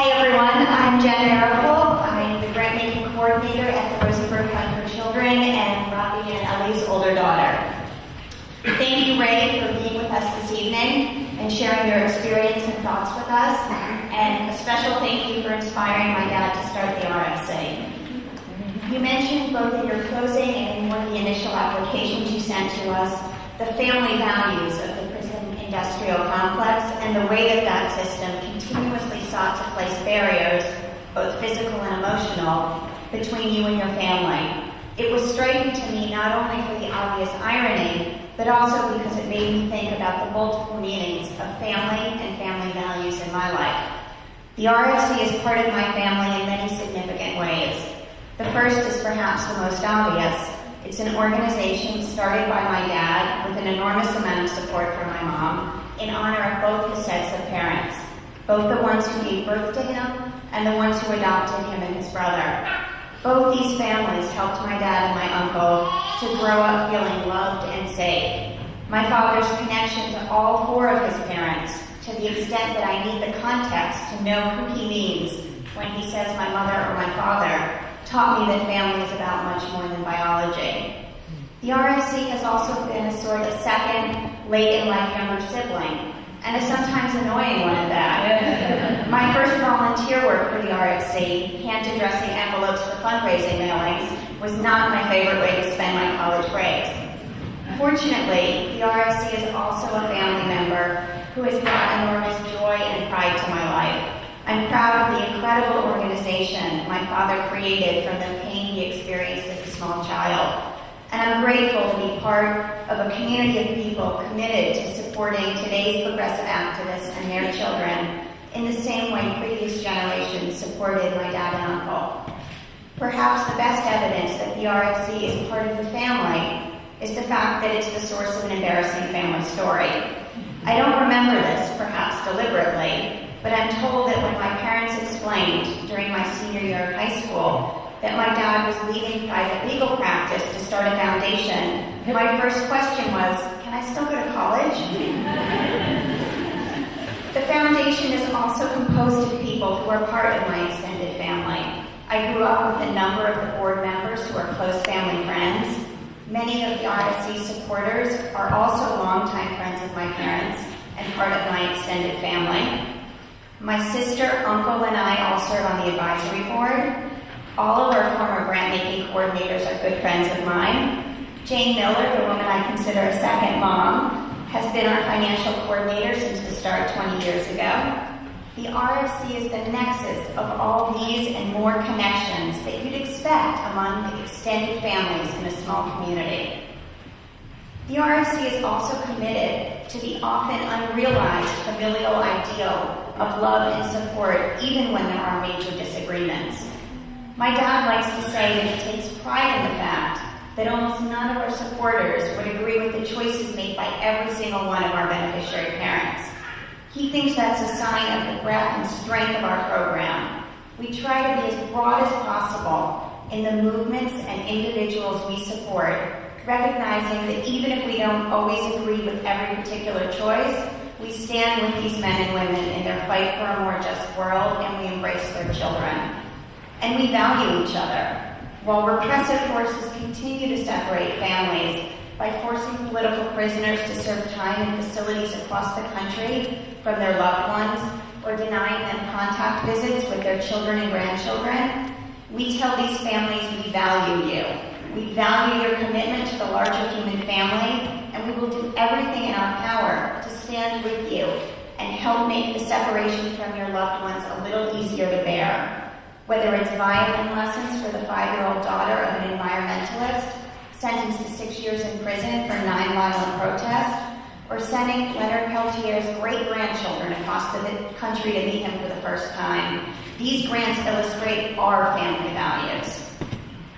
Hi everyone, I'm Jenn Meeropol. I'm the grant-making coordinator at the Rosenberg Fund for Children and Robbie and Ellie's older daughter. Thank you, Ray, for being with us this evening and sharing your experience and thoughts with us. And a special thank you for inspiring my dad to start the RFC. You mentioned both in your closing and in one of the initial applications you sent to us the family values of the prison industrial complex and the way that system continuously sought to place barriers, both physical and emotional, between you and your family. It was striking to me not only for the obvious irony, but also because it made me think about the multiple meanings of family and family values in my life. The RFC is part of my family in many significant ways. The first is perhaps the most obvious. It's an organization started by my dad with an enormous amount of support from my mom in honor of both his sets of parents, both the ones who gave birth to him and the ones who adopted him and his brother. Both these families helped my dad and my uncle to grow up feeling loved and safe. My father's connection to all four of his parents, to the extent that I need the context to know who he means when he says my mother or my father, taught me that family is about much more than biology. The RFC has also been a sort of second, late-in-life younger sibling, and a sometimes annoying one at that. My first volunteer work for the RFC, hand-addressing envelopes for fundraising mailings, was not my favorite way to spend my college breaks. Fortunately, the RFC is also a family member who has brought enormous joy and pride to my life. I'm proud of the incredible organization my father created from the pain he experienced as a small child. And I'm grateful to be part of a community of people committed to supporting today's progressive activists and their children in the same way previous generations supported my dad and uncle. Perhaps the best evidence that the RFC is part of the family is the fact that it's the source of an embarrassing family story. I don't remember this, perhaps deliberately, but I'm told that when my parents explained during my senior year of high school that my dad was leaving private legal practice to start a foundation, my first question was, can I still go to college? The foundation is also composed of people who are part of my extended family. I grew up with a number of the board members who are close family friends. Many of the RFC supporters are also longtime friends of my parents and part of my extended family. My sister, uncle, and I all serve on the advisory board. All of our former grant-making coordinators are good friends of mine. Jane Miller, the woman I consider a second mom, has been our financial coordinator since the start 20 years ago. The RFC is the nexus of all these and more connections that you'd expect among the extended families in a small community. The RFC is also committed to the often unrealized familial ideal of love and support even when there are major disagreements. My dad likes to say that he takes pride in the fact that almost none of our supporters would agree with the choices made by every single one of our beneficiary parents. He thinks that's a sign of the breadth and strength of our program. We try to be as broad as possible in the movements and individuals we support, recognizing that even if we don't always agree with every particular choice, we stand with these men and women in their fight for a more just world, and we embrace their children. And we value each other. While repressive forces continue to separate families by forcing political prisoners to serve time in facilities across the country from their loved ones, or denying them contact visits with their children and grandchildren, we tell these families we value you. We value your commitment to the larger human family, and we will do everything in our power to stand with you and help make the separation from your loved ones a little easier to bear. Whether it's violin lessons for the 5-year-old daughter of an environmentalist sentenced to 6 years in prison for 9 violent protests, or sending Leonard Peltier's great-grandchildren across the country to meet him for the first time, these grants illustrate our family values.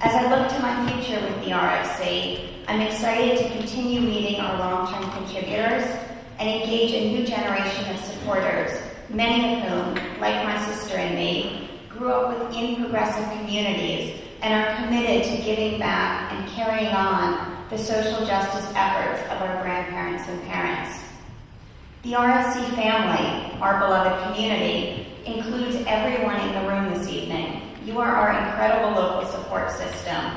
As I look to my future with the RFC, I'm excited to continue meeting our long-term contributors and engage a new generation of supporters, many of whom, like my sister and me, grew up within progressive communities and are committed to giving back and carrying on the social justice efforts of our grandparents and parents. The RFC family, our beloved community, includes everyone in the room this evening. You are our incredible local support system.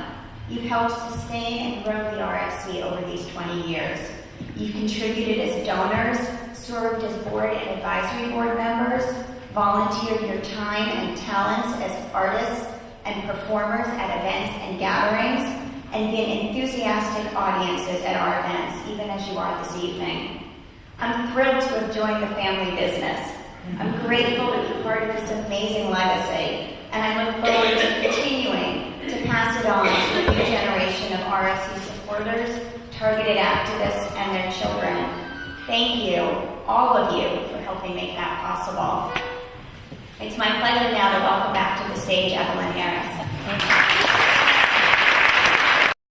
You've helped sustain and grow the RFC over these 20 years. You've contributed as donors, served as board and advisory board members, volunteered your time and talents as artists and performers at events and gatherings, and been enthusiastic audiences at our events, even as you are this evening. I'm thrilled to have joined the family business. I'm grateful to be part of this amazing legacy, and I look forward to continuing to pass it on to a new generation of RFC supporters, targeted activists, and their children. Thank you, all of you, for helping make that possible. It's my pleasure now to welcome back to the stage Evelyn Harris.